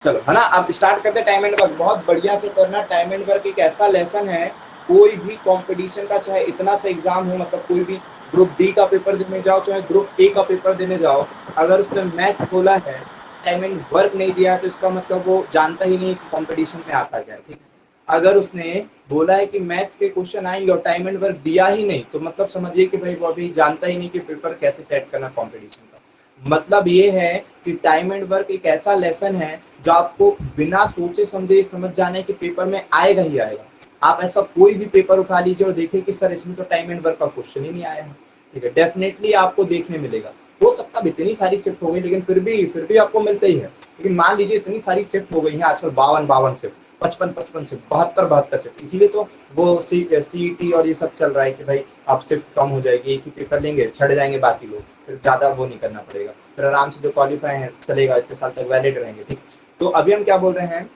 चलो है ना, अब स्टार्ट करते हैं टाइम एंड वर्क। बहुत बढ़िया से करना। टाइम एंड वर्क एक ऐसा लेसन है, कोई भी कंपटीशन का चाहे इतना सा एग्जाम हो, मतलब कोई भी ग्रुप डी का पेपर देने जाओ चाहे ग्रुप ए का पेपर देने जाओ, अगर उसने मैथ्स बोला है, टाइम एंड वर्क नहीं दिया है, तो इसका मतलब वो जानता ही नहीं कि कंपटीशन में आता क्या है। ठीक है, अगर उसने बोला है कि मैथ्स के क्वेश्चन आएंगे और टाइम एंड वर्क दिया ही नहीं, तो मतलब समझिए कि भाई वो अभी जानता ही नहीं कि पेपर कैसे सेट करना कंपटीशन का। मतलब ये है कि टाइम एंड वर्क एक ऐसा लेसन है जो आपको बिना सोचे समझे समझ जाने के पेपर में आएगा ही आएगा। आप ऐसा कोई भी पेपर उठा लीजिए और देखिए कि सर इसमें तो टाइम एंड वर्क का क्वेश्चन ही नहीं आया है। ठीक है, डेफिनेटली आपको देखने मिलेगा। हो सकता है इतनी सारी शिफ्ट हो गई, लेकिन फिर भी आपको मिलता ही है। लेकिन मान लीजिए इतनी सारी शिफ्ट हो गई है आजकल, 52 शिफ्ट, 55 शिफ्ट, 72 शिफ्ट, इसीलिए तो वो सीईटी और ये सब चल रहा है कि भाई आप शिफ्ट कम हो जाएगी, एक ही पेपर लेंगे, छड़ जाएंगे बाकी लोग, फिर ज्यादा वो नहीं करना पड़ेगा, फिर आराम से जो क्वालिफाई है चलेगा, इतने साल तक वैलिड रहेंगे। ठीक, तो अभी हम क्या बोल रहे हैं,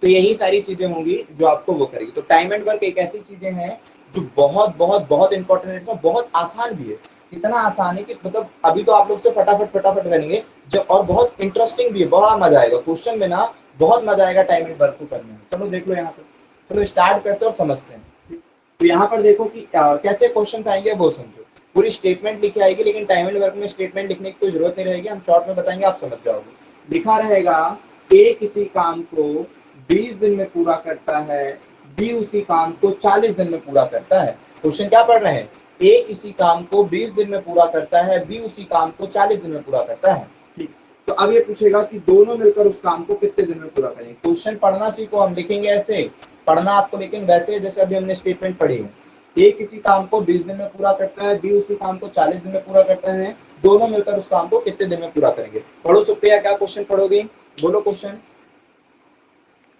तो यही सारी चीजें होंगी जो आपको वो करेगी। तो टाइम एंड वर्क एक ऐसी चीजें हैं जो बहुत बहुत बहुत इंपॉर्टेंट है, बहुत आसान भी है। इतना आसान है कि मतलब अभी तो आप लोग से फटाफट फटाफट करेंगे जो, और बहुत इंटरेस्टिंग भी है, बड़ा मजा आएगा क्वेश्चन में ना, बहुत मजा आएगा टाइम एंड वर्क को करने में। चलो देख लो यहाँ पे, चलो स्टार्ट करते हैं और समझते हैं। तो यहाँ पर देखो कि कैसे क्वेश्चन आएंगे वो समझो। पूरी स्टेटमेंट लिखी आएगी, लेकिन टाइम एंड वर्क में स्टेटमेंट लिखने की कोई जरूरत नहीं रहेगी, हम शॉर्ट में बताएंगे, आप समझ जाओगे। लिखा रहेगा ए किसी काम को 20 दिन में पूरा करता है, बी उसी काम को 40 दिन में पूरा करता है। क्वेश्चन क्या पढ़ रहे हैं, ए किसी काम को 20 दिन में पूरा करता है, बी उसी काम को 40 दिन में पूरा करता है। ठीक, तो अब ये पूछेगा कि दोनों मिलकर उस काम को कितने दिन में पूरा करेंगे। क्वेश्चन पढ़ना सीखो, हम लिखेंगे ऐसे पढ़ना आपको, लेकिन वैसे जैसे अभी हमने स्टेटमेंट पढ़ी है। ए किसी काम को 20 दिन में पूरा करता है, बी उसी काम को 40 दिन में पूरा करता है, दोनों मिलकर उस काम को कितने दिन में पूरा करेंगे। पढ़ो सुप्रिया, क्या क्वेश्चन पढ़ोगी, बोलो क्वेश्चन,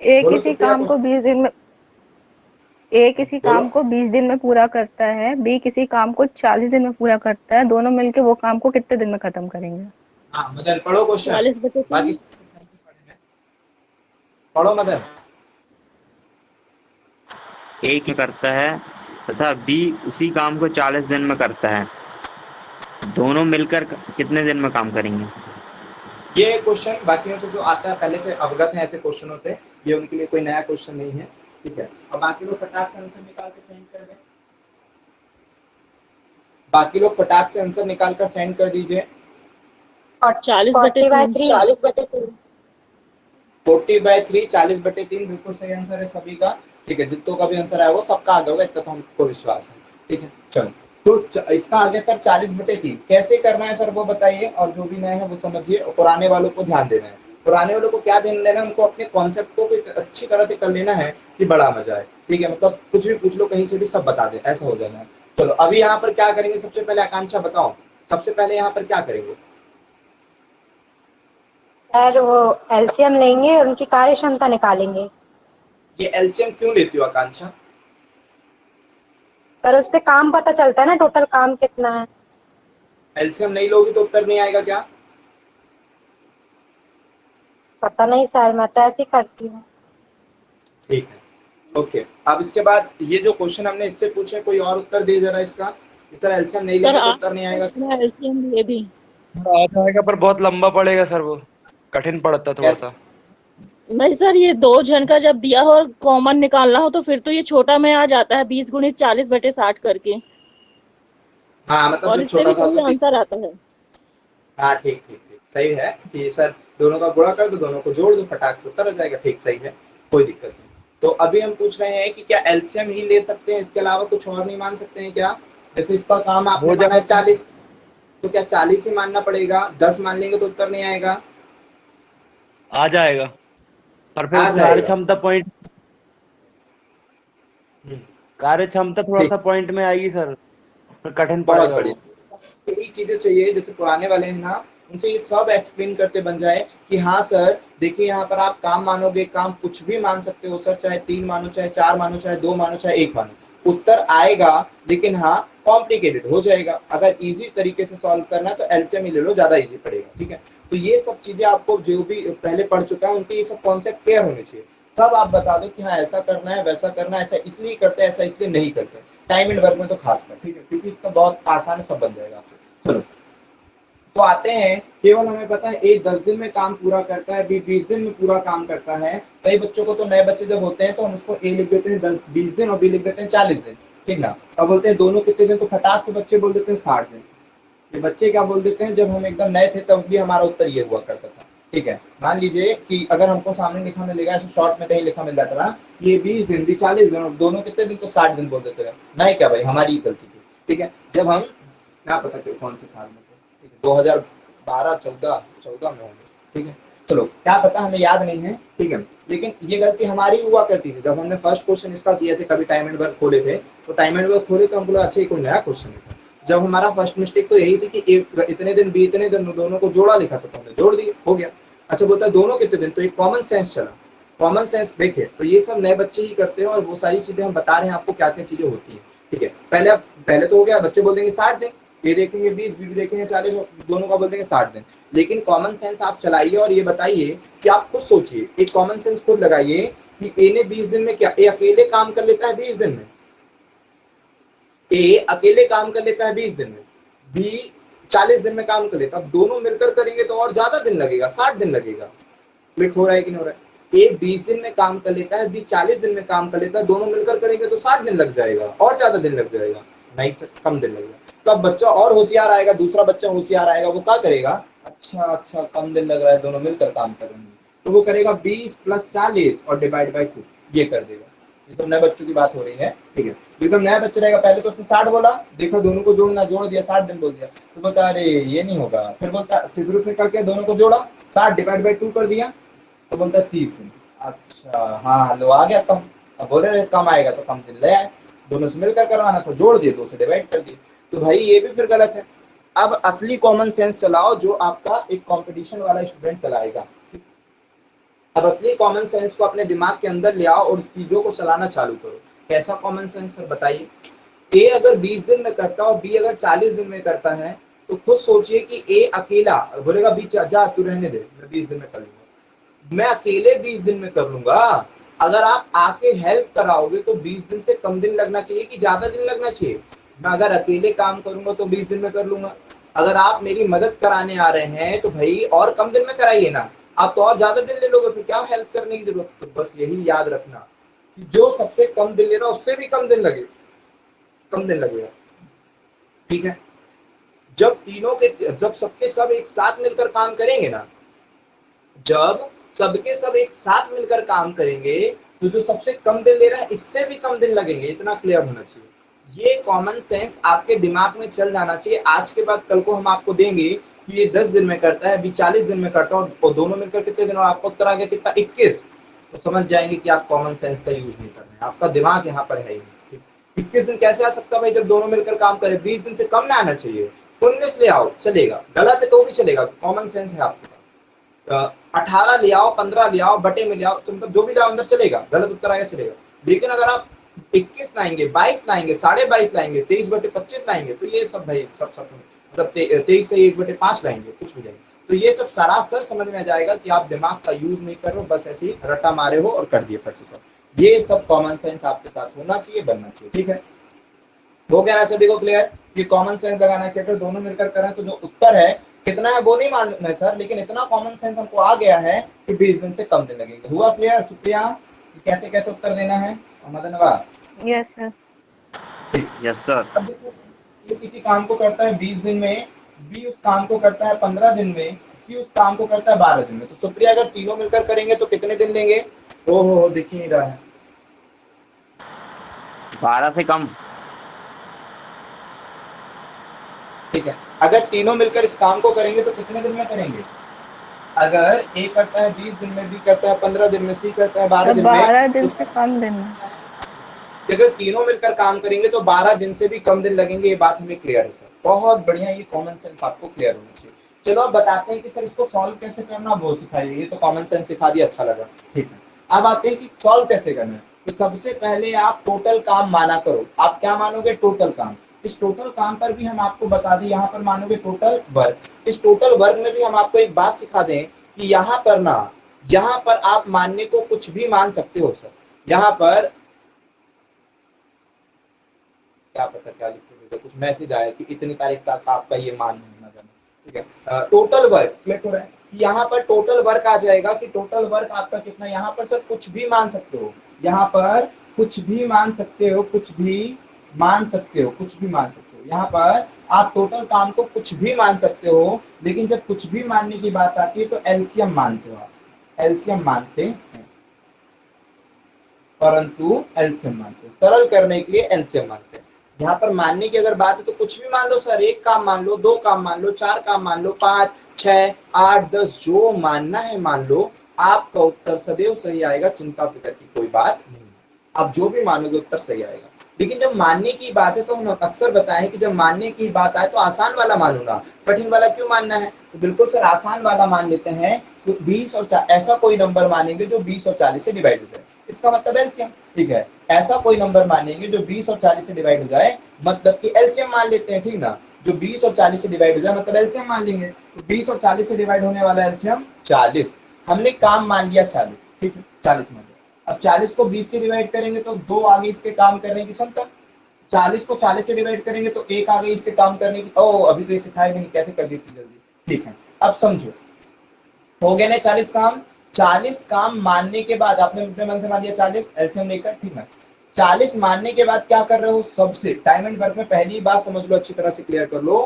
ए बोलो किसी सुप्रिया काम को क्वेश्चन। 20 दिन में ए किसी बोलो। काम को 20 दिन में पूरा करता है, बी किसी काम को 40 दिन में पूरा करता है, दोनों मिलके वो काम को कितने दिन में खत्म करेंगे। हाँ मदन पढ़ो क्वेश्चन, 40/3। बाकी पढ़ो मदन। ए क्या करता है तथा बी उसी काम को 40 दिन में करता है, दोनों मिलकर कितने दिन में काम करेंगे। ये क्वेश्चन बाकियों को जो आता है पहले से अवगत है ऐसे क्वेश्चनों से, ये उनके लिए कोई नया क्वेश्चन नहीं है। ठीक है, अब बाकी लोग फटाक से आंसर निकाल के सेंड कर दें, बाकी लोग फटाक से आंसर निकाल कर सेंड कर दीजिए। 40/3। 40/3, 40/3, 40/3 बिल्कुल सही आंसर है सभी का। ठीक है, जितनों का भी आंसर आया वो सबका आगे होगा, इतना तो हमको विश्वास है। ठीक है, चलो तो इसका आगे सर 40/3 कैसे करना है सर वो बताइए, और जो भी नए हैं वो समझिए, और पुराने वालों को ध्यान देना है। पुराने वालों को क्या ध्यान देना है, उनको अपने कॉन्सेप्ट को अच्छी तरह से कर लेना है कि बड़ा मजा है। ठीक है, मतलब कुछ भी पूछ लो कहीं से भी सब बता दे, ऐसा हो जाना है। चलो अभी यहाँ पर क्या करेंगे, सबसे पहले आकांक्षा बताओ, सबसे पहले यहाँ पर क्या करेंगे। सर वो एलसीएम लेंगे और उनकी कार्य क्षमता निकालेंगे। ये एलसीएम क्यों लेती हो आकांक्षा। सर उससे काम पता चलता है ना, टोटल काम कितना है। एलसीएम नहीं लोगी तो उत्तर नहीं आएगा क्या। पता नहीं सर, मैं तो ऐसे ही करती हूँ। ठीक है, ओके। अब इसके बाद ये जो क्वेश्चन हमने इससे पूछे, कोई और उत्तर दे जरा इसका, कि सर एलसीएम नहीं सर लेंगे तो आज उत्तर नहीं आएगा। क्वेश्चन है एलसीएम ये भी। आ जाएगा पर बहुत लंबा पड़ेगा सर, वो कठिन पड़ता है थोड़ा कैसे। सा। नहीं सर, ये 2 जन का जब दिया हो और कॉमन निकालना हो तो फिर तो ये छोटा में आ जाता है, 20 × 40/60 करके, हाँ मतलब और जो इससे छोटा भी सा सही होता है। आंसर आता है। हाँ ठीक ठीक ठीक, सही है कि सर दोनों का गुणा कर दो, दोनों को जोड़ दो, फटाक से उत्तर आ जाएगा। ठीक, सही है, कोई दिक्कत नहीं। तो अभी हम पूछ रहे हैं कि क्या एलसीएम ही ले सकते हैं, इसके अलावा कुछ और नहीं मान सकते हैं क्या। जैसे इसका काम आपने हो माना है जाएगा 40, तो क्या 40 ही मानना पड़ेगा, 10 मान लेंगे तो उत्तर नहीं आएगा। आ जाएगा, पर फिर आ कार्य जाएगा। क्षमता पॉइंट, हम्म, कार्य क्षमता थोड़ा ठीक, सा पॉइंट में आएगी सर, फिर कठिन बहुत पड़ेगा वो। बढ़िया। यही चीजें चाहिए, जैसे पुराने वाले हैं ना, उनसे ये सब एक्सप्लेन करते बन जाए कि हाँ सर देखिए यहाँ पर आप काम मानोगे, काम कुछ भी मान सकते हो सर, चाहे 3 मानो, चाहे 4 मानो, चाहे 2 मानो, चाहे 1 मानो, उत्तर आएगा। लेकिन हाँ कॉम्प्लिकेटेड हो जाएगा, अगर इजी तरीके से सॉल्व करना है तो एलसीएम ही ले लो, ज्यादा इजी पड़ेगा। ठीक है, तो ये सब चीजें आपको जो भी पहले पढ़ चुका है उनके ये सब कॉन्सेप्ट क्लियर होने चाहिए। सब आप बता दो कि हाँ ऐसा करना है, वैसा करना है, ऐसा इसलिए करते हैं, ऐसा इसलिए नहीं करते। टाइम एंड वर्क में तो खास कर, ठीक है, क्योंकि इसका बहुत आसान है, सब बन जाएगा आपको। चलो तो आते हैं, केवल हमें पता है ए 10 दिन में काम पूरा करता है, बी 20 दिन में पूरा काम करता है। कई बच्चों को तो नए बच्चे जब होते हैं तो हम उसको ए लिख देते हैं 20 दिन और बी लिख देते हैं 40 दिन, ठीक ना। अब बोलते हैं दोनों कितने दिन, तो फटाक से बच्चे बोल देते हैं 60 दिन। ये बच्चे क्या बोल देते हैं, जब हम एकदम नए थे तब भी हमारा उत्तर ये हुआ करता था, ठीक है। मान लीजिए कि अगर हमको सामने लिखा मिलेगा, ऐसे शॉर्ट में कहीं लिखा मिल जाता था ये 20 दिन भी 40 दिन और दोनों कितने दिन, तो 60 दिन बोल देते थे। नहीं क्या भाई, हमारी गलती थी, ठीक है। जब हम क्या पता कि कौन से साल में थे, 2012-14 में होंगे, ठीक है। चलो क्या पता, हमें याद नहीं है, ठीक है। लेकिन ये गलती हमारी हुआ करती थी। जब हमने फर्स्ट क्वेश्चन इसका किए थे, कभी टाइम एंड वर्क खोले थे, तो टाइम एंड वर्क खोले तो हमको लगा अच्छा कोई नया क्वेश्चन है। जब हमारा फर्स्ट मिस्टेक तो यही थी कि इतने दिन बी इतने दिन, दोनों को जोड़ा लिखा था तो हमने जोड़ दिए, हो गया। अच्छा बोलता है दोनों कितने दिन, तो एक कॉमन सेंस चला। कॉमन सेंस देखिए, तो ये सब नए बच्चे ही करते हैं और वो सारी चीजें हम बता रहे हैं आपको क्या क्या चीजें होती है, ठीक है। पहले तो हो गया, बच्चे बोल देंगे 60 दिन, ये देखेंगे 20, बी देखेंगे 40, दोनों का बोल देंगे 60 दिन। लेकिन कॉमन सेंस आप चलाइए और ये बताइए कि आप खुद सोचिए, एक कॉमन सेंस खुद लगाइए कि ए ने 20 दिन में क्या, ए अकेले काम कर लेता है 20 दिन में, ए अकेले काम कर लेता है 20 दिन में, बी 40 दिन में काम कर लेता है। अब दोनों मिलकर करेंगे तो और ज्यादा दिन लगेगा, 60 दिन लगेगा। क्लिक हो रहा है कि नहीं हो रहा है। ए 20 दिन में काम कर लेता है, बी 40 दिन में काम कर लेता है, दोनों मिलकर करेंगे तो 60 दिन लग जाएगा, और ज्यादा दिन लग जाएगा, नहीं सर कम दिन लगेगा। तो अब बच्चा और होशियार आएगा, दूसरा बच्चा होशियार आएगा, वो क्या करेगा, अच्छा कम दिन लग रहा है, दोनों मिलकर काम करेंगे, तो वो करेगा 20 + 40 और डिवाइड बाई 2, ये कर देगा। ये सब नए बच्चों की बात हो रही है, ठीक है। एकदम नया बच्चा रहेगा, पहले तो उसने 60 बोला, देखो दोनों को जोड़ना, जोड़ दिया 60 दिन बोल दिया, तो बोलता अरे ये नहीं होगा। फिर बोलता, फिर उसने क्या किया, दोनों को जोड़ा, 60 डिवाइड बाई 2 कर दिया, तो बोलता है 30 दिन। अच्छा हाँ लो आ गया कम। अब बोल रहे कम आएगा तो कम दिन ले आए, दोनों से मिलकर करवाना, तो जोड़ दिए, 2 से डिवाइड कर दिए। तो भाई ये भी फिर गलत है। अब असली कॉमन सेंस चलाओ जो आपका एक कंपटीशन वाला स्टूडेंट चलाएगा। अब असली कॉमन सेंस को अपने दिमाग के अंदर ले आओ और चीजों को चलाना चालू करो। कैसा कॉमन सेंस है बताइए। ए अगर 20 दिन में करता और बी अगर 40 दिन में करता है, तो खुद सोचिए कि ए अकेला बोलेगा बी जा तू रहने दे, मैं 20 दिन में कर लूंगा, मैं अकेले 20 दिन में कर लूंगा। अगर आप आके हेल्प कराओगे तो 20 दिन से कम दिन लगना चाहिए कि ज्यादा दिन लगना चाहिए। मैं अगर अकेले काम करूंगा तो 20 दिन में कर लूंगा। अगर आप मेरी मदद कराने आ रहे हैं तो भाई और कम दिन में कराइए ना, आप तो और ज्यादा दिन ले लोगे, फिर क्या हेल्प करने की जरूरत। तो बस यही याद रखना कि जो सबसे कम दिन ले रहा उससे भी कम दिन लगेगा, ठीक है। जब सबके सब एक साथ मिलकर काम करेंगे ना, जब सबके सब एक साथ मिलकर काम करेंगे तो जो सबसे कम दिन ले रहा है इससे भी कम दिन लगेंगे, इतना क्लियर होना चाहिए। ये कॉमन सेंस आपके दिमाग में चल जाना चाहिए। आज के बाद कल को हम आपको देंगे कि ये 10 दिन में करता है, अभी 40 दिन में करता है और दोनों मिलकर कितने दिन, और आपका उत्तर आ गया कितना 21, तो समझ जाएंगे कि आप कॉमन सेंस का यूज नहीं कर रहे हैं, आपका दिमाग यहाँ पर है ही नहीं। 21 दिन कैसे आ सकता है भाई जब दोनों मिलकर काम करे, 20 दिन से कम ना आना चाहिए। 19 ले आओ चलेगा, गलत है तो भी चलेगा, कॉमन सेंस है आपके पास। 18 ले आओ, 15 ले आओ, बटे में ले आओ, तो मतलब जो भी लाओ अंदर चलेगा, गलत उत्तर आएगा चलेगा। लेकिन अगर आप 21 लाएंगे, 22 लाएंगे, 22.5 लाएंगे, 23/25 लाएंगे, तो ये सब भाई सब मतलब 23 से 1/5 लाएंगे, कुछ भी लाएंगे, तो ये सब सरासर समझ में आ जाएगा कि आप दिमाग का यूज नहीं कर रहे हो, बस ऐसे ही रट्टा मारे हो और कर दिए 25। ये सब कॉमन सेंस आपके साथ होना चाहिए, बनना चाहिए, ठीक है। हो गया ना सभी को क्लियर। ये कॉमन सेंस लगाना है कि अगर दोनों मिलकर करें तो जो उत्तर है कितना है वो नहीं मालूम है सर, लेकिन इतना कॉमन सेंस हमको आ गया है कि 20 दिन से कम दिन लगेंगे। हुआ क्लियर? शुक्रिया। कैसे कैसे उत्तर देना है मदनवा? Yes sir. Yes sir. अब देखो, ये किसी काम को करता है 20 दिन में, बी उस काम को करता है 15 दिन में, सी उस काम को करता है 12 दिन में, तो सुप्रिया अगर तीनों मिलकर करेंगे तो कितने दिन लेंगे? ओहो दिख ही नहीं रहा है। 12 से कम। ठीक है, अगर तीनों मिलकर इस काम को करेंगे तो कितने दिन में करेंगे? अगर ए करता है 20 दिन में, बी करता है 15 दिन में, सी करता है 12 दिन में, 12 दिन तो से कम दिन में। अगर तीनों मिलकर काम करेंगे तो 12 दिन से भी कम दिन लगेंगे। ये बात हमें क्लियर है सर, बहुत बढ़िया। ये कॉमन सेंस आपको क्लियर होना चाहिए। चलो अब बताते हैं कि सर इसको सॉल्व कैसे करना, वो सिखाइए। ये तो कॉमन सेंस सिखा दिया, अच्छा लगा, ठीक है। अब आते हैं कि सॉल्व कैसे करना है। तो सबसे पहले आप टोटल काम माना करो। आप क्या मानोगे? टोटल काम। इस टोटल काम पर भी हम आपको बता दें, यहाँ पर मानोगे टोटल वर्क। इस टोटल वर्क में भी हम आपको एक बात सिखा दें कि यहाँ पर ना, यहाँ पर आप मानने को कुछ भी मान सकते हो सर। यहाँ पर क्या पता क्या लिखे, कुछ मैसेज आया कि इतनी तारीख तक आपका ये मान होना जाना, ठीक है। टोटल वर्क क्लिक हो रहा है कि यहाँ पर टोटल वर्क आ जाएगा कि टोटल वर्क आपका कितना, यहाँ पर सर कुछ भी मान सकते हो, यहाँ पर कुछ भी मान सकते हो, कुछ भी मान सकते हो, कुछ भी मान सकते हो, यहाँ पर आप टोटल काम को कुछ भी मान सकते हो, लेकिन जब कुछ भी मानने की बात आती है तो एलसीएम मानते हो आप, एलसीएम मानते हैं, परंतु एलसीएम मानते हैं, सरल करने के लिए एलसीएम मानते हैं। यहाँ पर मानने की अगर बात है तो कुछ भी मान लो सर, एक काम मान लो, दो काम मान लो, चार काम मान लो, 5, 6, 8, 10 जो मानना है मान लो, आपका उत्तर सदैव सही आएगा, चिंता फिक्र की कोई बात नहीं। आप जो भी मानोगे उत्तर सही आएगा। लेकिन जब मानने की बात है तो हम अक्सर बताएं कि जब मानने की बात आए तो आसान वाला मानूंगा, कठिन वाला क्यों मानना है, तो बिल्कुल सर आसान वाला मान लेते हैं। तो 20 और 40 ऐसा कोई नंबर मानेंगे जो 20 और 40 से डिवाइड हो जाए, इसका मतलब एलसीएम। ठीक है, ऐसा कोई नंबर मानेंगे जो 20 और 40 से डिवाइड हो जाए, मतलब कि एलसीएम मान लेते हैं, ठीक ना। जो 20 और 40 से डिवाइड हो जाए मतलब एलसीएम मान लेंगे। तो 20 और 40 से डिवाइड होने वाला एलसीएम 40। हमने काम मान लिया 40, ठीक है, 40 मान लिया। अब 40 को 20 से डिवाइड करेंगे तो 2 आगे इसके काम करने की क्षमता, 40 को 40 से डिवाइड करेंगे तो 1 आगे इसके काम करने की, ओ अभी तो ये सिखाया भी नहीं, कैसे कर दी थी जल्दी। ठीक है, अब समझो, हो गए ना 40 काम। 40 काम मानने के बाद आपने अपने मन से मान लिया 40 एलसीएम लेकर, ठीक है। 40 मानने के बाद क्या कर रहे हो, सबसे टाइम एंड वर्क में पहली बात समझ लो, अच्छी तरह से क्लियर कर लो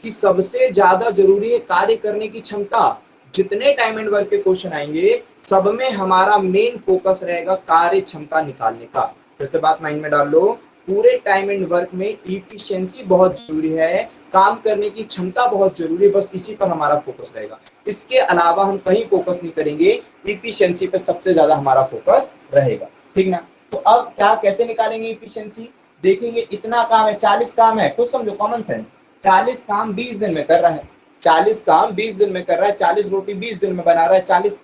कि सबसे ज्यादा जरूरी है कार्य करने की क्षमता। जितने टाइम एंड वर्क के क्वेश्चन आएंगे सब में हमारा मेन फोकस रहेगा कार्य क्षमता निकालने का। फिर से बात माइंड में डाल लो, पूरे टाइम एंड वर्क में इफिशिएंसी बहुत जरूरी है, काम करने की क्षमता बहुत जरूरी है, बस इसी पर हमारा फोकस रहेगा। इसके अलावा हम कहीं फोकस नहीं करेंगे, इफिशिएंसी पे सबसे ज्यादा हमारा फोकस रहेगा, ठीक ना। तो अब क्या कैसे निकालेंगे इफिशिएंसी, देखेंगे इतना काम है, 40 काम है, कुछ समझो कॉमन सेंस, 40 काम 20 दिन में कर रहा है, 40 काम 20 दिन में कर रहा है, 40 रोटी 20 दिन में बना रहा है, 40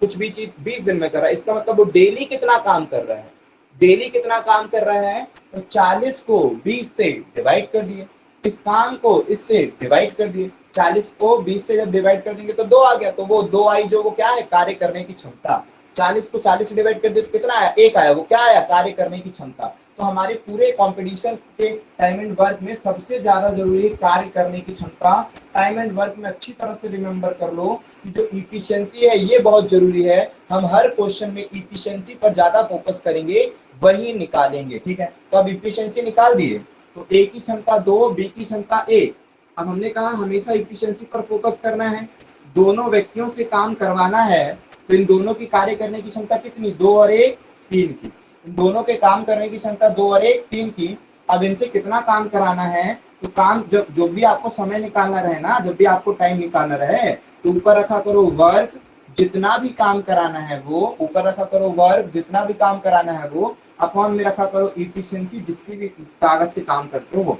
कुछ भी चीज 20 दिन में कर रहा है, इसका मतलब वो डेली कितना काम कर रहा है, डेली कितना काम कर रहा है, तो 40 को 20 से डिवाइड कर दिए, इस काम को इससे डिवाइड कर दिए, 40 को 20 से जब डिवाइड कर देंगे तो 2 आ गया, तो वो 2 आई जो वो क्या है, कार्य करने की क्षमता। 40 को 40 से डिवाइड कर दिए तो कितना आया, 1 आया, वो क्या आया, कार्य करने की क्षमता। तो हमारे पूरे कंपटीशन के टाइम एंड वर्क में सबसे ज्यादा जरूरी कार्य करने की क्षमता। टाइम एंड वर्क में अच्छी तरह से रिमेंबर कर लो कि जो इफिशिएंसी है ये बहुत जरूरी है, हम हर क्वेश्चन में इफिशिएंसी पर ज्यादा फोकस करेंगे, वही निकालेंगे, ठीक है। तो अब इफिशिएंसी निकाल दिए, तो ए की क्षमता 2, बी की क्षमता 1। अब हमने कहा हमेशा इफिशिएंसी पर फोकस करना है, दोनों व्यक्तियों से काम करवाना है, तो इन दोनों की कार्य करने की क्षमता कितनी, 2 और 1 3 की, इन दोनों के काम करने की क्षमता 2 और 1 3 की। अब इनसे कितना काम कराना है, तो काम जब जो भी आपको समय निकालना रहे ना, जब भी आपको टाइम निकालना रहे तो ऊपर रखा करो वर्क, जितना भी काम कराना है वो, ऊपर रखा करो वर्क जितना भी काम कराना है वो, अपॉन में रखा करो इफिशिएंसी जितनी भी ताकत से काम करते हो।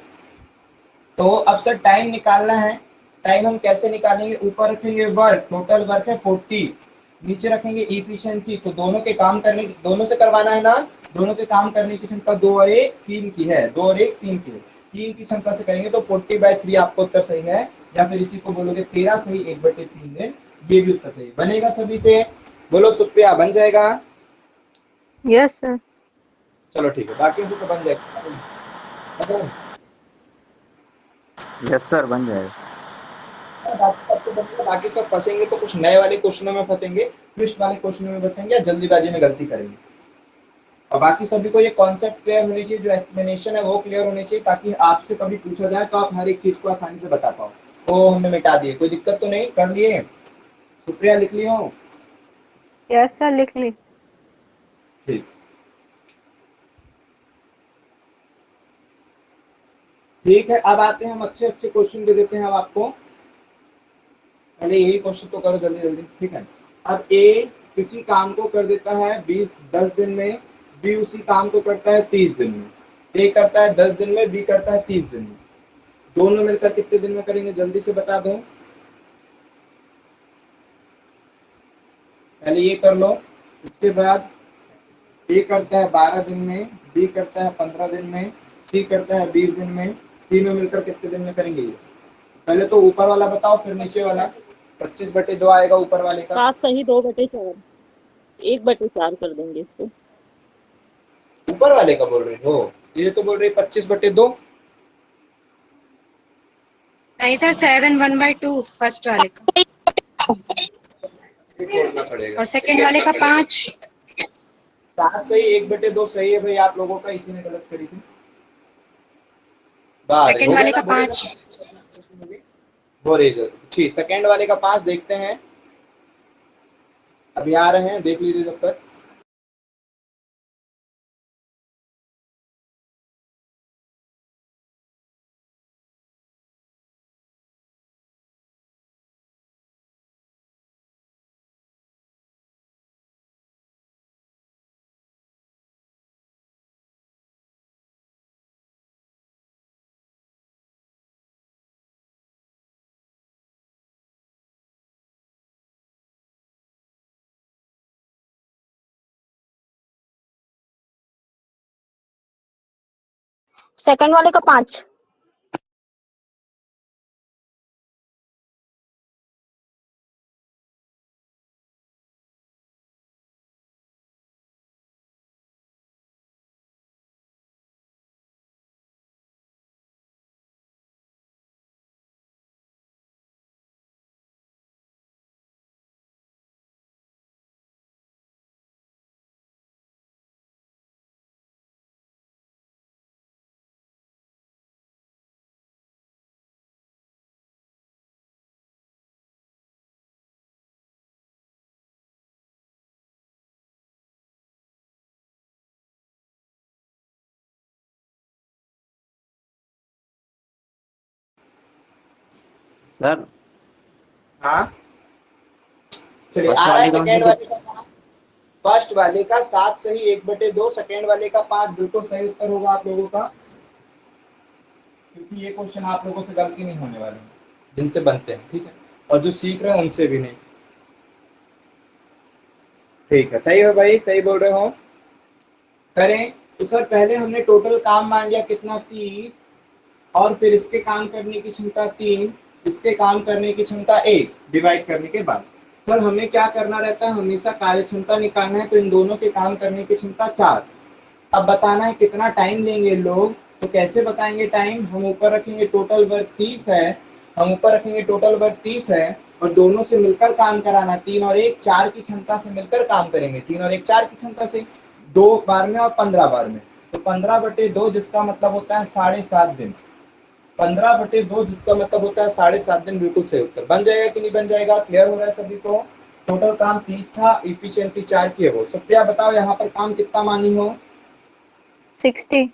तो अब सर टाइम निकालना है, टाइम हम कैसे निकालेंगे, ऊपर रखेंगे वर्क, टोटल वर्क है 40, नीचे रखेंगे इफिशिएंसी, तो दोनों के काम करने, दोनों से करवाना है ना, दोनों के काम करने की क्षमता 2 और 1 3 की है, 2 और 1 3 की है, 3 की क्षमता से करेंगे तो 40/3 आपको उत्तर सही है, या फिर इसी को बोलोगे 13 सही 1/3 दिन, ये भी उत्तर सही बनेगा सभी से। बोलो सुप्रिया बन जाएगा, यस सर। चलो ठीक है, बाकी से तो बन जाएगा, यस सर, बन जाएगा। बाकी सब तो बनेगा, बाकी सब फंसेंगे तो कुछ नए वाले क्वेश्चनों में फंसेंगे, ट्विस्ट वाले क्वेश्चनों में फंसेंगे, या जल्दीबाजी में गलती करेंगे। और बाकी सभी को ये कॉन्सेप्ट क्लियर होनी चाहिए, जो एक्सप्लेनेशन है वो क्लियर होनी चाहिए, ताकि आपसे कभी पूछा जाए तो आप हर एक चीज को आसानी से बता पाओ। वो हमने मिटा दिए, कोई दिक्कत तो नहीं, कर लिए, सुप्रिया लिख ली हो, यस सर, लिख ली। ठीक ठीक है। अब आते हैं हम अच्छे अच्छे क्वेश्चन दे देते हैं अब आपको, पहले यही क्वेश्चन तो करो जल्दी जल्दी, ठीक है। अब ए किसी काम को कर देता है 10 दिन में, बी उसी काम को करता है 30 दिन में, ए करता है 10 दिन में, बी करता है 30 दिन में, दोनों मिलकर कितने दिन में करेंगे, जल्दी से बता दो, पहले ये कर लो। इसके बाद ए करता है 12 दिन में, बी करता है 15 दिन में, सी करता है 20 दिन में, तीनों मिलकर कितने दिन में करेंगे ये, पहले तो ऊपर वाला बताओ फिर नीचे वाला। 25/2 आएगा ऊपर वाले का, 7 सही 2/4, 1/4 कर देंगे इसको। ऊपर वाले का बोल रहे हो, ये तो बोल रहे 25/2, नहीं सर 7 1/2 फर्स्ट वाले का ये खोलना पड़ेगा। और सेकंड वाले का 5। 7 सही 1/2 सही है भाई आप लोगों का, इसी ने गलत करी थी। बाहर सेकंड हो वाले गया का ना, 5। बोले ठीक, सेकंड वाले का 5 देखते हैं, अभी आ रहे हैं, देख लीजिए जब तक। सेकंड वाले का 5। सर हाँ चलिए, फर्स्ट आ रहा है वाले का सेकंड वाले का 5। फर्स्ट वाले का 7 सही 1/2, सेकंड वाले का 5 बिल्कुल सही उत्तर होगा आप लोगों का, क्योंकि ये क्वेश्चन आप लोगों से गलती नहीं होने वाले हैं, जिनसे बनते हैं, ठीक है, और जो सीख रहे हैं उनसे भी नहीं। ठीक है, सही हो भाई, सही बोल रहे हो। करें तो सर पहले हमने टोटल काम मान लिया कितना, 30, और फिर इसके काम करने की क्षमता 3, इसके काम करने की क्षमता 1 डिवाइड करने के बाद सर हमें क्या करना रहता है, हमेशा कार्य क्षमता निकालना है, तो इन दोनों के काम करने की क्षमता 4। अब बताना है कितना टाइम लेंगे लोग, तो कैसे बताएंगे टाइम, हम ऊपर रखेंगे टोटल वर्क 30 है, हम ऊपर रखेंगे टोटल वर्क 30 है, और दोनों से मिलकर काम कराना, 3 और 1 4 की क्षमता से मिलकर काम करेंगे, 3 और 1 4 की क्षमता से, 2 बार में और 15 बार में, तो 15/2 जिसका मतलब होता है 7.5 दिन, 15/2 जिसका मतलब होता है 7.5 दिन, बिल्कुल सही उत्तर। बन जाएगा कि नहीं बन जाएगा, क्लियर हो रहा है सभी को। टोटल काम 30 था, इफिशियंसी 4 की है वो। सुप्रिया बताओ यहाँ पर काम कितना मानी हो। 60।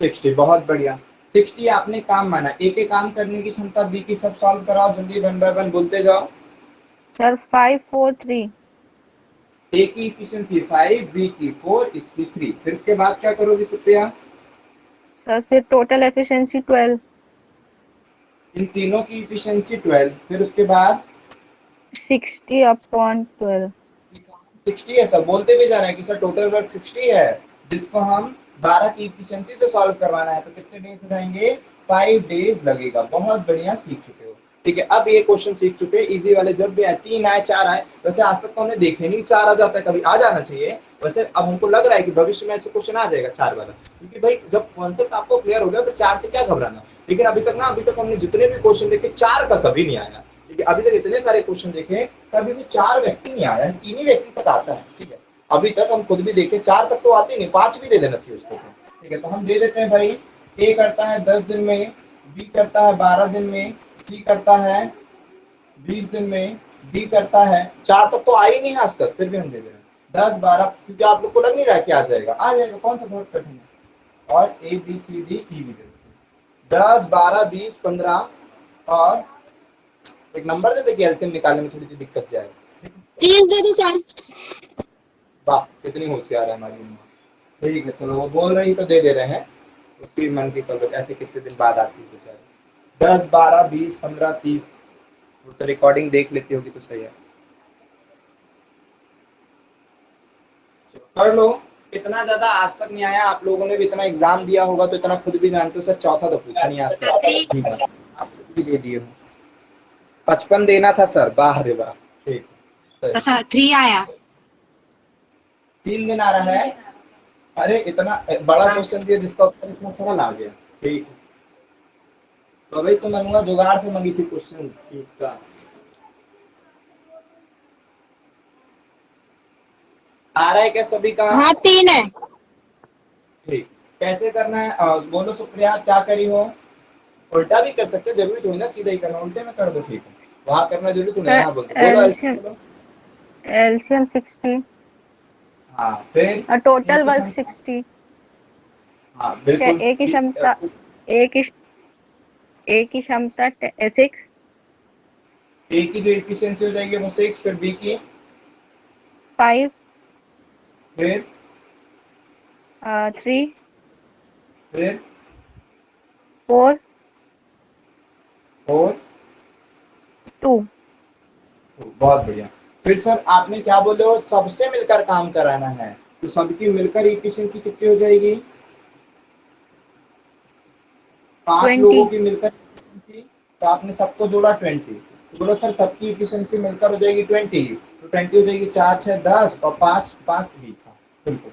60, बहुत बढ़िया। 60 आपने काम माना, ए के काम करने की क्षमता, बी की, सब सॉल्व कराओ जल्दी, 1 बाय 1 बोलते जाओ। सर 5 4 3। ए की इफिशियंसी 5, बी की 4, इसकी 3, फिर इसके बाद क्या करोगी सुप्रिया, सर फिर टोटल एफिशिएंसी 12। इन तीनों की इफिशियंसी 12, फिर उसके बाद 60/12। 60 है सर, बोलते भी जा रहे हैं कि सर टोटल वर्क 60 है, जिसको हम 12 की इफिशियंसी से सॉल्व करवाना है, तो कितने डेज हो जाएंगे, 5 डेज लगेगा। बहुत बढ़िया, सीख चुके हो। ठीक है, अब ये क्वेश्चन सीख चुके हैं, इजी वाले जब भी आए, 3 आए 4 आए, वैसे आज तक तो हमने देखे नहीं 4 आ जाता है, कभी आ जाना चाहिए, वैसे अब हमको लग रहा है कि भविष्य में ऐसे क्वेश्चन आ जाएगा 4 वाला, क्योंकि भाई जब कॉन्सेप्ट आपको क्लियर हो गया फिर 4 से क्या घबराना। लेकिन अभी तक हमने जितने भी क्वेश्चन देखे 4 का कभी नहीं आया, ठीक है, अभी तक इतने सारे क्वेश्चन देखे, कभी भी 4 व्यक्ति नहीं आया है, 3 ही व्यक्ति तक आता है, ठीक है, अभी तक हम खुद भी देखे 4 तक तो आते नहीं, 5 भी दे देना चाहिए उसको, ठीक है, तो हम दे देते हैं भाई। ए करता है 10 दिन में, बी करता है 12 दिन में, सी करता है 20 दिन में, डी करता है, 4 तक तो आ ही नहीं है आज तक, फिर भी हम दे दे रहे हैं 10 12, क्योंकि आप लोग को लग नहीं रहा है कि आ जाएगा, आ जाएगा, कौन सा बहुत कठिन है, और A B C D E भी दे देते हैं 10 12 20 15, और एक नंबर दे दे कि एलसीएम निकालने में थोड़ी सी दिक्कत जाए। 30 दे दी सर। वाह कितनी होशियार है हमारी उम्र। ठीक है चलो, वो बोल रही तो दे रहे हैं, उसकी मन की कल ऐसे कितने दिन बाद आती है बेचारी। 10 12 20 15 30, तो रिकॉर्डिंग देख लेती होगी तो सही है। कर लो, इतना ज्यादा आज तक नहीं आया, आप लोगों ने भी इतना एग्जाम दिया होगा तो इतना खुद भी जानते हो, सर चौथा तो पूछा नहीं आज तक, ठीक है, आप भी दे दिए हो। 55 देना था सर, वाह रे वाह, ठीक सही। तथा 3 आया। 3 दिन आ रहा है, अरे इतना बड़ा क्वेश्चन दिया जिसका उत्तर इतना सरल आ गया, ठीक। तो भाई तो मंगवा जुगाड़ से मंगी थी क्वेश्चन इसका। आ रहा है क्या सभी का? हाँ 3 है। ठीक, कैसे करना है बोलो सुप्रिया, क्या करी हो? उल्टा भी कर सकते, जरूरी थोड़ी ना सीधा ही करना, उल्टे में कर दो, ठीक है। वहां करना जरूरी थोड़ी है, यहाँ बोल दो, बोलो एलसीएम बोलो। एलसीएम 60 हाँ फिर और टोटल की वर्क क्षमता, 60। हाँ क्या बिल्कुल ए की क्षमता, ए की ए की क्षमता 6, ए की जो एफिशिएंसी हो जाएगी वो 6, फिर बी की, 5, फिर 3, फिर 4, 4, 2। बहुत बढ़िया। फिर सर आपने क्या बोले हो, सबसे मिलकर काम कराना है, तो सबकी मिलकर एफिशिएंसी कितनी हो जाएगी? 5 लोगों 20। की मिलकर efficiency, तो आपने सबको जोड़ा 20, तो बोलो सर सबकी एफिशिएंसी मिलकर हो जाएगी 20, तो 20 हो जाएगी 4 6 10 और 5 5 20। बिल्कुल,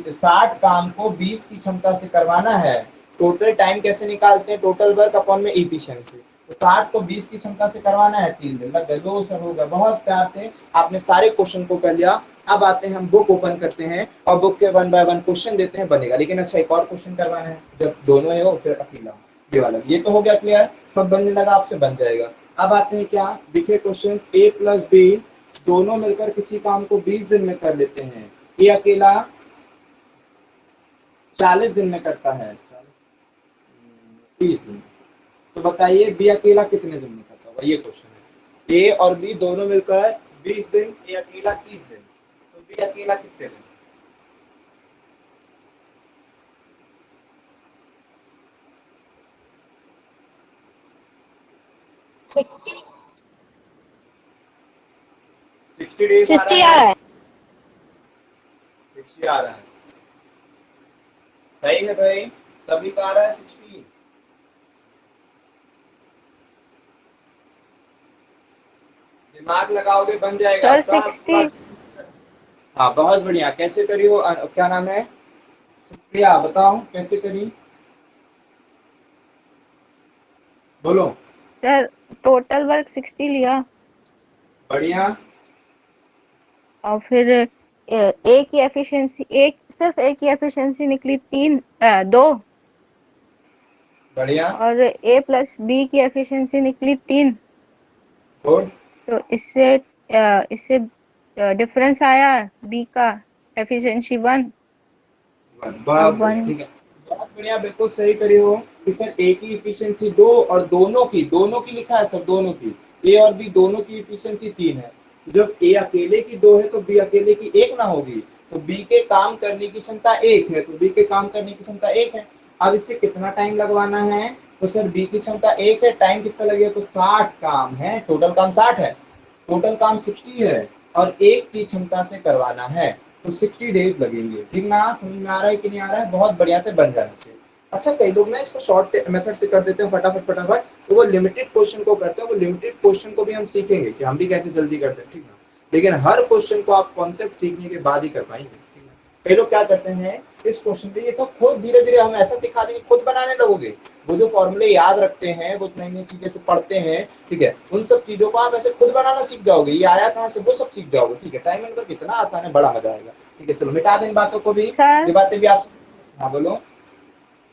तो 60 काम को 20 की क्षमता से करवाना है। टोटल टाइम कैसे निकालते हैं? टोटल वर्क अपॉन में एफिशिएंसी, तो 60 को 20 की क्षमता से करवाना है, 3 दिन लग गए, 2 सर हो गया। बहुत प्यार से आपने सारे क्वेश्चन को कर लिया। अब आते हैं हम बुक ओपन करते हैं और बुक के 1 बाय 1 क्वेश्चन देते हैं, बनेगा। लेकिन अच्छा एक और क्वेश्चन करवाना है, जब दोनों हो फिर अकेला हो। ये वाला, ये तो हो गया क्लियर, सब बनने लगा, आपसे बन जाएगा। अब आते हैं क्या, देखिए क्वेश्चन, ए प्लस बी दोनों मिलकर किसी काम को 20 दिन में कर लेते हैं, ये अकेला 40 दिन में करता है, 30 दिन। तो बताइए बी अकेला कितने दिन में करता होगा, ये क्वेश्चन है। ए और बी दोनों मिलकर 20 दिन, ए अकेला 30 दिन, तो बी अकेला कितने दिन? 60 60 डेज आ 60 रहा आ है, रहा है। 60 आ रहा है, सही है भाई, सभी का आ रहा है 60। दिमाग लगाओगे बन जाएगा सर सब 60। हाँ बहुत बढ़िया, कैसे करी हो, क्या नाम है, सुप्रिया बताओ कैसे करी, बोलो। सर टोटल वर्क 60 लिया बढ़िया, और फिर ए की एफिशिएंसी, एक सिर्फ ए की एफिशिएंसी निकली 2, बढ़िया, और ए प्लस बी की एफिशिएंसी निकली 3। गुड, तो इससे डिफरेंस आया बी का एफिशिएंसी 1 और बहुत बढ़िया, 1। ठीक है, बहुत बढ़िया, बिल्कुल सही करी हो। कि सर ए की इफिशियंसी 2 और दोनों की लिखा है सर, दोनों की, ए और बी दोनों की इफिशियंसी 3 है। जब ए अकेले की 2 है तो बी अकेले की 1 ना होगी, तो बी के काम करने की क्षमता 1 है, तो बी के काम करने की क्षमता 1 है। अब इससे कितना टाइम लगवाना है, तो सर बी की क्षमता 1 है, टाइम कितना लगेगा, तो 60 काम है, टोटल काम 60 है, टोटल काम 60 है, और 1 की क्षमता से करवाना है, तो 60 डेज लगेंगे। ठीक ना, समझ में आ रहा है कि नहीं आ रहा है? बहुत बढ़िया से बन जाना चाहिए। अच्छा कई लोग ना इसको शॉर्ट मेथड से कर देते हैं, फटाफट फटाफट, तो वो लिमिटेड क्वेश्चन को करते हैं, वो लिमिटेड क्वेश्चन को भी हम सीखेंगे कि हम भी कैसे जल्दी करते हैं, ठीक ना। लेकिन हर क्वेश्चन को आप कॉन्सेप्ट सीखने के बाद ही कर पाएंगे, ठीक ना। कई लोग क्या करते हैं इस क्वेश्चन पे, ये तो खुद धीरे धीरे हम ऐसा सिखा देंगे, खुद बनाने लगोगे। वो जो फॉर्मूले याद रखते हैं, वो नई नई चीजें जो पढ़ते हैं, ठीक है, उन सब चीजों को आप ऐसे खुद बनाना सीख जाओगे, ये आया कहाँ से वो सब सीख जाओगे, ठीक है। टाइम एंड वर्क कितना आसान है, बड़ा मजा आएगा, ठीक है। चलो मिटा दें इन बातों को भी, सर ये बातें भी आप, हाँ बोलो।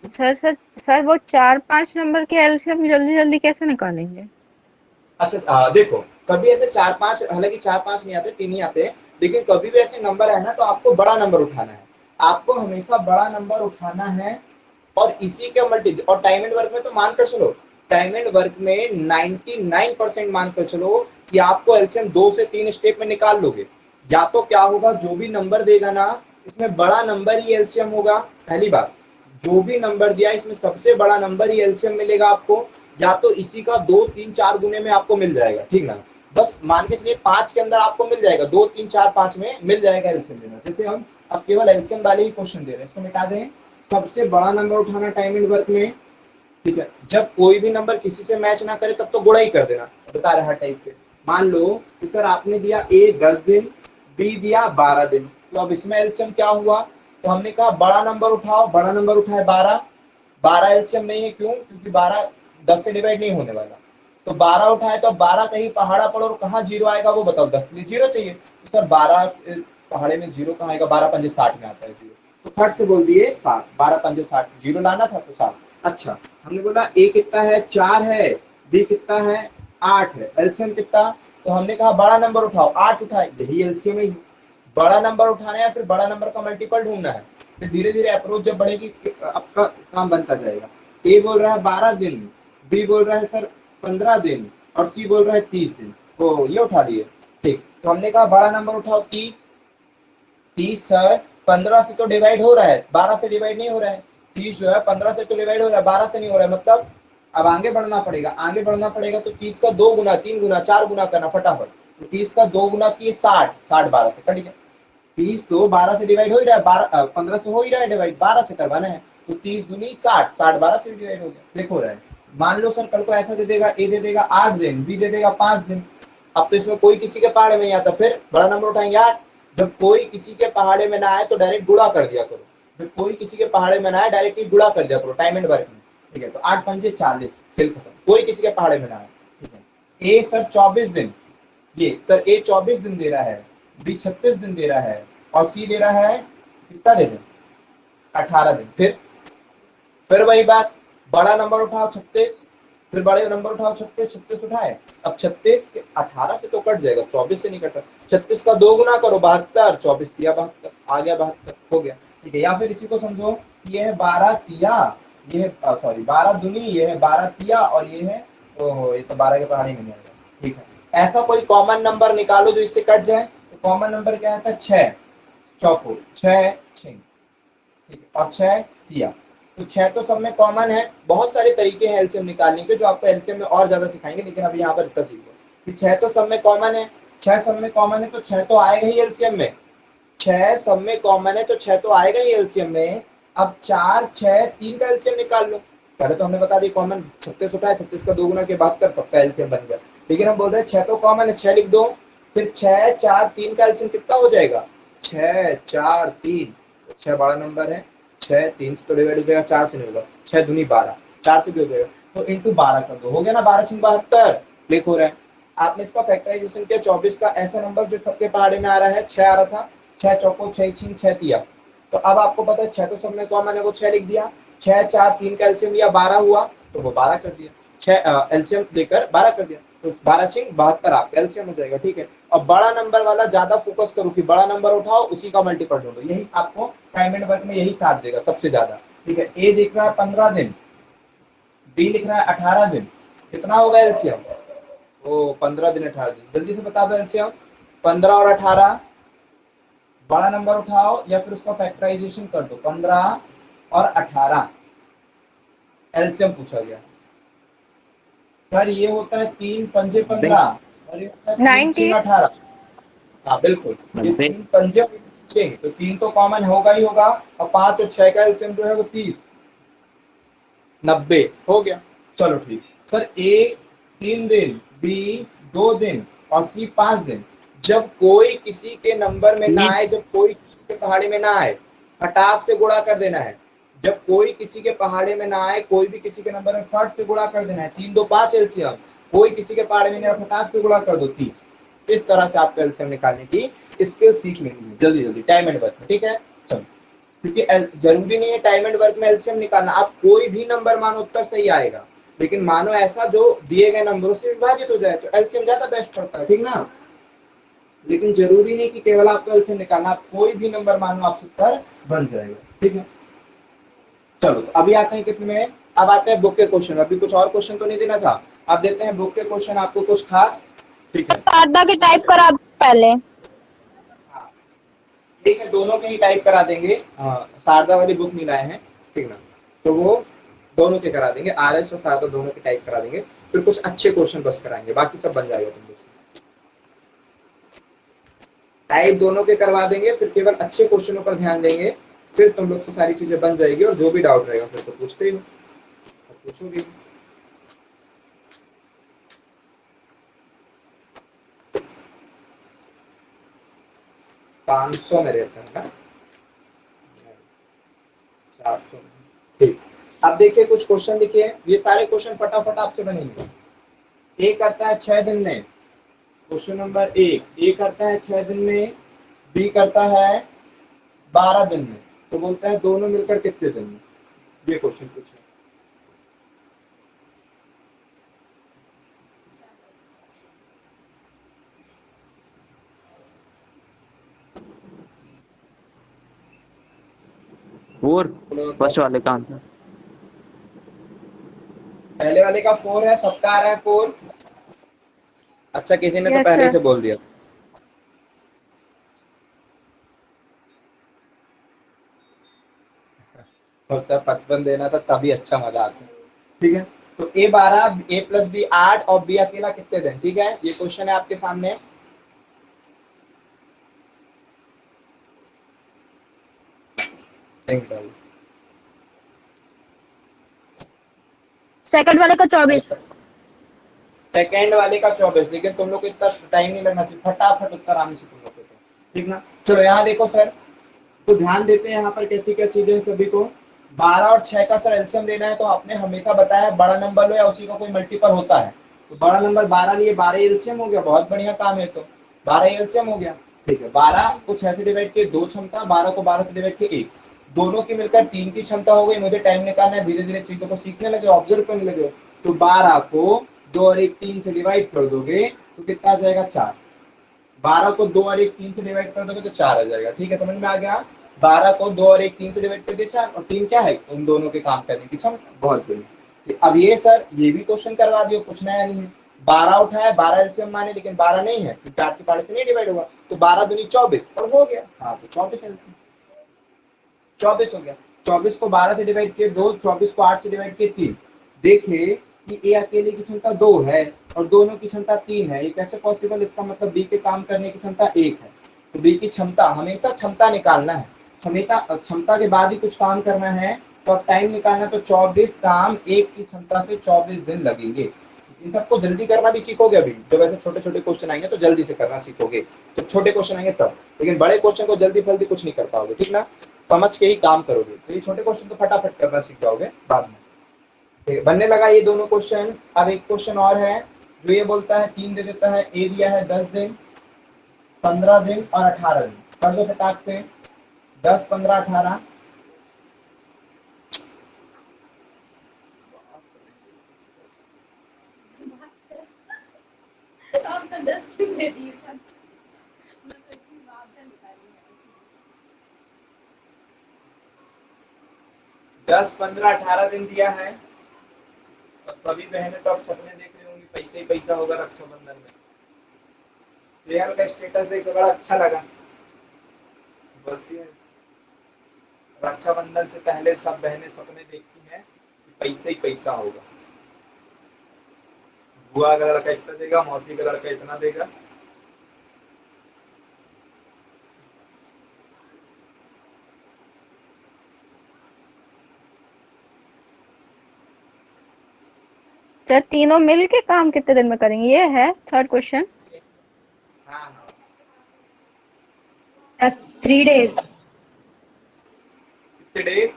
सर वो 4-5 नंबर के एलसीएम जल्दी जल्दी कैसे निकालेंगे? अच्छा देखो, कभी ऐसे 4 5, हालांकि 4 5 नहीं आते, 3 ही आते हैं, लेकिन कभी भी ऐसे नंबर है ना, तो आपको बड़ा नंबर उठाना है, आपको हमेशा बड़ा नंबर उठाना है, और इसी के मल्टी, और टाइम एंड वर्क में तो मान कर चलो, टाइम एंड वर्क में 99% मान कर चलो कि आपको एलसीएम 2 से 3 स्टेप में निकाल लोगे। या तो क्या होगा, जो भी नंबर देगा ना इसमें बड़ा नंबर ही एलसीएम होगा, पहली बात, जो भी नंबर दिया इसमें सबसे बड़ा नंबर ही एलसीएम मिलेगा आपको, या तो इसी का 2 3 4 गुने में आपको मिल जाएगा, ठीक ना। बस मान के चलिए 5 के अंदर आपको मिल जाएगा, 2 3 4 5 में मिल जाएगा एलसीएम लेना। जैसे हम अब केवल एलसीएम वाले ही क्वेश्चन दे रहे हैं, इसको मिटा दें, सबसे बड़ा नंबर उठाना टाइम एंड वर्क में, ठीक है। जब कोई भी नंबर किसी से मैच ना करे तब तो गुणा ही कर देना, बता रहे हर टाइप के। मान लो कि सर आपने दिया ए 10 दिन, बी दिया 12 दिन, तो अब इसमें एलसीएम क्या हुआ, तो हमने कहा बड़ा नंबर उठाओ, बड़ा नंबर उठाए 12, 12 एलसीएम नहीं है, क्यों, क्योंकि 12 10 से डिवाइड नहीं होने वाला। तो 12 उठाए तो 12 कहीं पहाड़ा पर और कहाँ जीरो आएगा वो बताओ, 10 में जीरो चाहिए तो सर 12 पहाड़े में जीरो कहाँ आएगा, 12 पंजे 60 में आता है जीरो, तो फट से बोल दिए 60, 12 पंजे 60, जीरो लाना था तो 60। अच्छा हमने बोला ए कितना है 4 है, बी कितना है 8 है, एलसीएम कितना, तो हमने कहा बड़ा नंबर उठाओ, 8 उठाए, यही एलसीएम है। बड़ा नंबर उठाना है फिर बड़ा नंबर का मल्टीपल ढूंढना है, फिर धीरे धीरे अप्रोच जब बढ़ेगी आपका काम बनता जाएगा। ए बोल रहा है 12 दिन, बी बोल रहा है सर 15 दिन और सी बोल रहा है 30 दिन, तो ये उठा दिए। ठीक, तो हमने कहा बड़ा नंबर उठाओ 30, 30 सर 15 से तो डिवाइड हो रहा है, 12 से डिवाइड नहीं हो रहा है, 30 जो है 15 से तो डिवाइड हो रहा है, 12 से नहीं हो रहा है, मतलब अब आगे बढ़ना पड़ेगा, आगे बढ़ना पड़ेगा तो 30 का 2 गुना 3 गुना 4 गुना करना फटाफट, तो 30 का 2 गुना की 60, 60 12 से कट गया, 30 तो 12 से डिवाइड हो ही रहा है, 12 15 से हो ही रहा है डिवाइड, 12 से करवाना है, तो 30 दूनी 60, 60 12 से डिवाइड हो गया, क्लिक हो रहा है। मान लो सर कल को ऐसा दे देगा, ए दे देगा 8 दिन, बी दे देगा 5 दिन, अब तो इसमें कोई किसी के पहाड़े में नहीं आता, फिर बड़ा नंबर उठाएंगे 8, जब कोई किसी के पहाड़े में ना आए तो डायरेक्ट गुणा कर दिया करो, जब कोई किसी के पहाड़े में ना आए डायरेक्टली गुणा कर दिया करो टाइम एंड वर्क में, ठीक है, तो 8 पंजे 40, खेल खत्म, कोई किसी के पहाड़े में ना आए, ठीक है। ए सर 24 दिन, ये सर ए 24 दिन दे रहा है, बी 36 दिन दे रहा है और सी दे रहा है कितना दे रहे 18 दिन, फिर वही बात, बड़ा नंबर उठाओ 36, फिर बड़े नंबर उठाओ 36, 36 उठाए, अब 36 के 18 से तो कट जाएगा, 24 से नहीं कटा, 36 का 2 गुना करो 72, 24 तिया 72 आ गया, 72 हो गया, ठीक है। या फिर इसी को समझो ये है 12 तिया, ये है सॉरी 12 दुनी, ये है 12 तिया और ये है, ओहो ये तो 12 के पहाड़ी में नहीं आएगा, ठीक है। ऐसा कोई कॉमन नंबर निकालो जो इससे कट जाए, तो कॉमन नंबर क्या है, 6 चौको 6 6, ठीक है, और 6 तिया, तो 6 तो सब में कॉमन है, बहुत सारे तरीके हैं एलसीएम निकालने के जो आपको एलसीएम में और ज्यादा सिखाएंगे, लेकिन अभी यहाँ पर इतना सीखो कि 6 तो सब में कॉमन है, 6 सब में कॉमन है तो 6 तो आएगा ही एलसीएम में, 6 सब में कॉमन है तो 6 तो आएगा ही एलसीएम में। अब 4 6 3 का एलसीएम निकाल लो, पहले तो हमने बता दी कॉमन 36 उठाए, 36 का 2 गुना के 72, सबका एलसीएम बन गया, लेकिन हम बोल रहे हैं 6 तो कॉमन है, 6 लिख दो, फिर 6 4 3 का एलसीएम कितना हो जाएगा, 6 4 3, तो 6 बड़ा नंबर है, 6 3 से तो डिवाइड हो जाएगा, 4 से नहीं होगा, 6 दूनी 12, 4 से भी हो जाएगा, तो इंटू 12 कर दो, हो गया ना 12 6 72, क्लिक हो रहा है। आपने इसका फैक्टराइजेशन किया 24 का, ऐसा नंबर जो सबके पहाड़े में आ रहा है 6 आ रहा था, 6 चौको 6 छीन 6 तिया, तो अब आपको पता है 6 तो सब में कॉमन है वो 6 लिख दिया, 6 4 3 का एलसीएम लिया 12 हुआ तो वो 12 कर दिया, 6 एलसीएम देकर 12 कर दिया, तो 12 6 72 आपका एलसीएम हो जाएगा, ठीक है। और बड़ा नंबर वाला ज्यादा फोकस करो कि बड़ा नंबर उठाओ उसी का मल्टीपल ढूंढो, यही आपको टाइम एंड वर्क में यही साथ देगा सबसे ज्यादा, ठीक है। ए दिख रहा है 15 दिन, बी लिख रहा है 18 दिन, कितना होगा एलसीएम, ओ 15 दिन 18 दिन, जल्दी से बता दो एलसीएम, 15 और 18, बड़ा नंबर उठाओ या फिर उसका फैक्टराइजेशन कर दो, 15 और 18 एलसीएम पूछा गया, सर ये होता है 3 पंजे 15 और ये होता है 3 90। 6 18, हाँ बिल्कुल, ये 3 पंजे 6, तो 3 तो कॉमन होगा ही होगा, और 5 और 6 का एलसीएम जो है वो 30, 90 हो गया, चलो ठीक। सर ए 3 दिन, बी 2 दिन और सी 5 दिन, जब कोई किसी के नंबर में ना आए, जब कोई किसी के पहाड़े में ना आए, फटाक से गुणा कर देना है, जब कोई किसी के पहाड़े में ना आए, कोई भी किसी के नंबर में फट से गुणा कर देना है, 3 2 5 एलसीएम, कोई किसी के पहाड़े में नहीं, फटाक से गुणा कर दो 30, इस तरह से आपको एलसीएम निकालने की स्किल सीख लेंगे जल्दी जल्दी टाइम एंड वर्क में, ठीक है। चलो, क्योंकि जरूरी नहीं है टाइम एंड वर्क में एलसीएम निकालना, आप कोई भी नंबर मानो उत्तर सही आएगा, लेकिन मानो ऐसा जो दिए गए नंबरों से विभाजित हो जाए तो एलसीएम ज्यादा बेस्ट पड़ता है, ठीक ना। लेकिन जरूरी नहीं कि केवल आपको एलसीएम निकालना, आप कोई भी नंबर मानो आपसे उत्तर बन जाएगा, ठीक है। चलो तो अभी आते हैं कितने में, अब आते हैं बुक के क्वेश्चन, अभी कुछ और क्वेश्चन तो नहीं देना था, अब देते हैं बुक के क्वेश्चन आपको कुछ खास, ठीक है। शारदा के टाइप करा दो पहले। हाँ, ठीक है, दोनों के ही टाइप करा देंगे, शारदा वाली बुक नहीं लाए हैं, ठीक ना, तो वो दोनों के करा देंगे, आरएस और शारदा दोनों के टाइप करा देंगे, फिर कुछ अच्छे क्वेश्चन बस कराएंगे, बाकी सब बन जाएगा तुम लोग टाइप दोनों के करवा देंगे, फिर केवल अच्छे क्वेश्चनों पर ध्यान देंगे, फिर तुम लोग से सारी चीजें बन जाएगी, और जो भी डाउट रहेगा फिर तो पूछते ही हो, पूछोगे। 500 में रहता है ना, 400 में, ठीक। अब देखिए कुछ क्वेश्चन लिखिए, ये सारे क्वेश्चन फटाफट आपसे बनेंगे। ए करता है 6 दिन में, क्वेश्चन नंबर 1, ए करता है 6 दिन में, बी करता है 12 दिन में, तो बोलता है दोनों मिलकर कितने दिन में? ये क्वेश्चन पूछे। फोर फर्स्ट वाले का आंसर। पहले वाले का 4 है, सबका आ रहा है 4। अच्छा, किसी ने तो यस पहले सर। से बोल दिया। होता 55 देना था तभी अच्छा मजा आता। ठीक है, तो ए 12, ए प्लस बी 8 और बी अकेला कितने दिन? ठीक है, ये क्वेश्चन है आपके सामने। सेकंड वाले का 24। सेकेंड वाले का 24, लेकिन तुम लोग को इतना टाइम नहीं लगना चाहिए, फटाफट उत्तर आने से तुम लोग को। ठीक ना, चलो यहाँ देखो सर, तो ध्यान देते हैं यहाँ पर कैसी क्या चीजें हैं सभी को। 12 और 6 का सर एलसीएम लेना है, तो आपने हमेशा बताया बड़ा नंबर लो या उसी का कोई मल्टीपल होता है। तो बड़ा नंबर 12 लिए, 12 एलसीएम हो गया, बहुत बढ़िया काम है। तो 12 एलसीएम हो गया। ठीक है, 12 को 6 से डिवाइड किए 2 क्षमता, 12 को 12 से डिवाइड किए 1, दोनों की मिलकर 3 की क्षमता हो गई। मुझे टाइम निकालना है, धीरे धीरे चीजों को सीखने लगे, ऑब्जर्व करने लगे। तो 12 को 2 और 1 3 से डिवाइड कर दोगे तो कितना आ जाएगा? 4। 12 को 2 और 1 3 से डिवाइड कर दोगे तो 4 आ जाएगा। ठीक है, समझ में आ गया? 12 को 2 और 1 3 से डिवाइड कर दिया 4, और 3 क्या है? उन दोनों के काम करने की क्षमता। बहुत बढ़िया। अब ये सर ये भी क्वेश्चन करवा दियो, कुछ नया नहीं है। 12 उठाया, 12 एलसीएम माने, लेकिन 12 नहीं है क्योंकि 8 की पारी से नहीं डिवाइड होगा, तो 12 दूनी 24 और हो गया। हाँ, तो 24 एलसीएम 24 हो गया। 24 को 12 से डिवाइड किए 2, 24 को 8 से डिवाइड किए 3। देखिए कि ए अकेले की क्षमता 2 है और दोनों की क्षमता 3 है, ये कैसे पॉसिबल? इसका मतलब बी के काम करने की क्षमता 1 है। तो बी की क्षमता, हमेशा क्षमता निकालना है, क्षमता के बाद ही कुछ काम करना है। तो अब टाइम निकालना, तो 24 काम 1 की क्षमता से 24 दिन लगेंगे। इन सबको जल्दी करना भी सीखोगे अभी, जब ऐसे छोटे छोटे क्वेश्चन आएंगे तो जल्दी से करना सीखोगे। जब छोटे क्वेश्चन आएंगे तब, लेकिन बड़े क्वेश्चन को जल्दी जल्दी कुछ नहीं कर पाओगे। ठीक ना, समझ के ही काम करोगे। तो ये छोटे क्वेश्चन तो फटाफट करना सीख जाओगे बाद में। बनने लगा ये दोनों क्वेश्चन। अब एक क्वेश्चन और है जो ये बोलता है 3 दे देता है, ए दिया है 10 दिन, 15 दिन और 18 दिन। कर दो फटाक से, 10 15 18। अब तो 10 की दे दी था, मैं सोची बात है निकालनी है। 10 15 18 दिन दिया है, और सभी बहनें तो अब सपने देख रही होंगी पैसे ही पैसा होगा रक्षाबंधन में। सेहल का स्टेटस देख के बड़ा अच्छा लगा, बोलती है रक्षाबंधन से पहले सब बहनें सपने देखती हैं कि पैसे ही पैसा होगा। बुआ का लड़का इतना देगा, मौसी का लड़का इतना देगा। सर तीनों मिल के काम कितने दिन में करेंगे? ये है थर्ड क्वेश्चन। हाँ हाँ, 3 days। कितने डेज?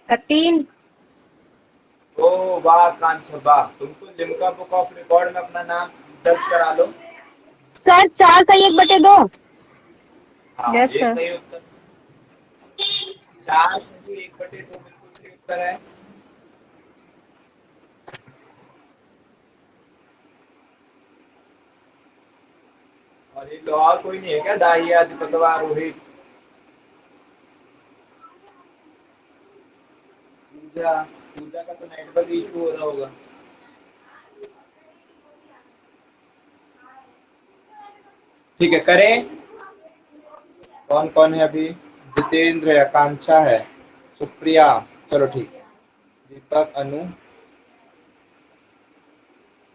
3। ओ वाह कांक्षा वाह, तुमको लिम्का बुक ऑफ रिकॉर्ड में अपना नाम दर्ज करा लो। सर 4 सही 1/2। हाँ, यस ये सर। सही उत्तर। 4 से 1/2 बिल्कुल सही उत्तर है। और ये और कोई नहीं है क्या? दाहिया दिपतवा रोहित पूजा, पूजा का तो नेटवर्क इशू हो रहा होगा। ठीक है, करें। कौन कौन है अभी? जितेंद्र है, आकांक्षा है, सुप्रिया, चलो ठीक है, दीपक, अनु,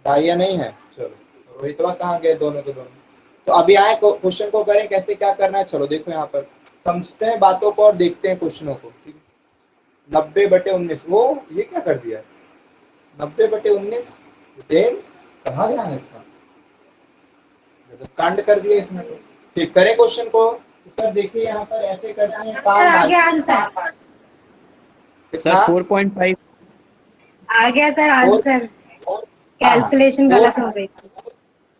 दाहिया नहीं है, चलो रोहितवा कहाँ गए? दोनों के दोनों। तो अभी आए क्वेश्चन को करें, कैसे क्या करना है। चलो देखो यहाँ पर समझते हैं बातों को और देखते हैं क्वेश्चनों को। 90/19, वो ये क्या कर दिया? 90/19 देन कहाँ ध्यान है इसका? जब कांड कर दिया इसने तो। ठीक, करें क्वेश्चन को। तो सर देखिए यहाँ पर ऐसे करते हैं सर आ गया आंसर। सर 4.5 आ गया सर और- आंसर, कैलकुलेशन हाँ, गलत हो गई थी।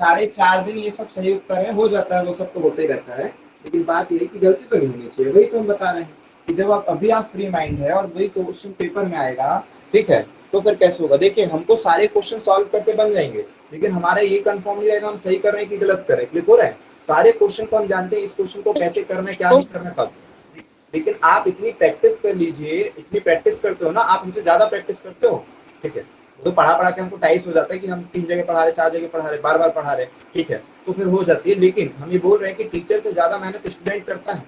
4.5 दिन ये सब सही उत्तर है, हो जाता है, वो सब तो होते ही रहता है, लेकिन बात ये है कि गलती तो नहीं होनी चाहिए। वही तो हम बता रहे हैं कि जब आप अभी आप फ्री माइंड है और वही क्वेश्चन पेपर में आएगा, ठीक है, तो फिर कैसे होगा? देखिए हमको सारे क्वेश्चन सॉल्व करके बन जाएंगे, लेकिन हमारा ये कंफर्म नहीं रहेगा हम सही कर रहे हैं कि गलत कर रहे हैं। क्लिक हो रहे हैं? सारे क्वेश्चन को हम जानते हैं, इस क्वेश्चन को कैसे करना है, क्या नहीं करना कब, लेकिन आप इतनी प्रैक्टिस कर लीजिए, इतनी प्रैक्टिस करते हो ना, आप हमसे ज्यादा प्रैक्टिस करते हो, ठीक है, तो पढ़ा के हमको टाइस हो जाता है कि हम 3 जगह पढ़ा रहे, 4 जगह पढ़ा रहे, बार पढ़ा रहे, ठीक है, तो फिर हो जाती है। लेकिन हम ये बोल रहे हैं कि टीचर से ज्यादा मेहनत स्टूडेंट करता है,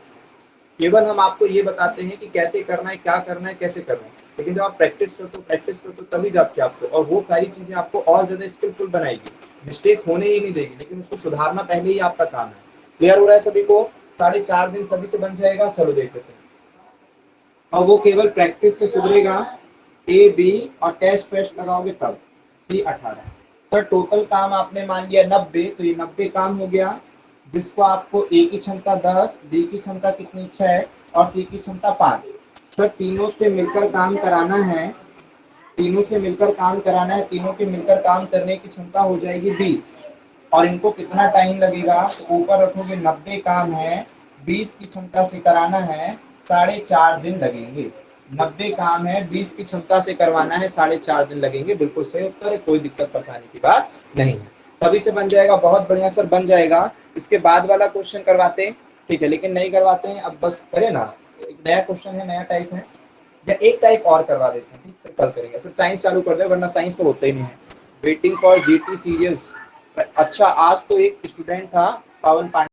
केवल हम आपको ये बताते हैं कि कैसे करना है, क्या करना है, कैसे करना है, लेकिन जब आप प्रैक्टिस करते हो तभी जाके आपको, और वो सारी चीजें आपको और ज्यादा स्किलफुल बनाएगी, मिस्टेक होने ही नहीं देगी, लेकिन उसको सुधारना पहले ही आपका काम है। क्लियर हो रहा है सभी को? 4.5 दिन सभी से बन जाएगा। चलो देख लेते हैं। और वो केवल प्रैक्टिस से सुधरेगा, ए बी और टेस्ट वेस्ट लगाओगे तब। सी 18 सर टोटल काम आपने मान लिया 90, तो ये 90 काम हो गया, जिसको आपको ए की क्षमता 10, बी की क्षमता कितनी 6 और सी की क्षमता 5। सर तीनों से मिलकर काम कराना है, तीनों से मिलकर काम कराना है, तीनों के मिलकर काम करने की क्षमता हो जाएगी 20, और इनको कितना टाइम लगेगा? तो ऊपर रखोगे 90 काम है, 20 की क्षमता से कराना है, 4.5 दिन लगेंगे। 90 काम है, 20 की क्षमता से करवाना है, 4.5 दिन लगेंगे। बिल्कुल सही उत्तर है, कोई दिक्कत परेशानी की बात नहीं है, सभी से बन जाएगा। बहुत बढ़िया सर, बन जाएगा। इसके बाद वाला क्वेश्चन करवाते हैं, ठीक है, लेकिन नहीं करवाते हैं, अब बस करें ना, एक नया क्वेश्चन है, नया टाइप है, या एक टाइप और करवा देते हैं, ठीक, फिर कल करेंगे, फिर साइंस चालू कर दे, वरना साइंस तो होता ही नहीं है। Waiting for GT serious. अच्छा, आज तो एक स्टूडेंट था पवन पांडे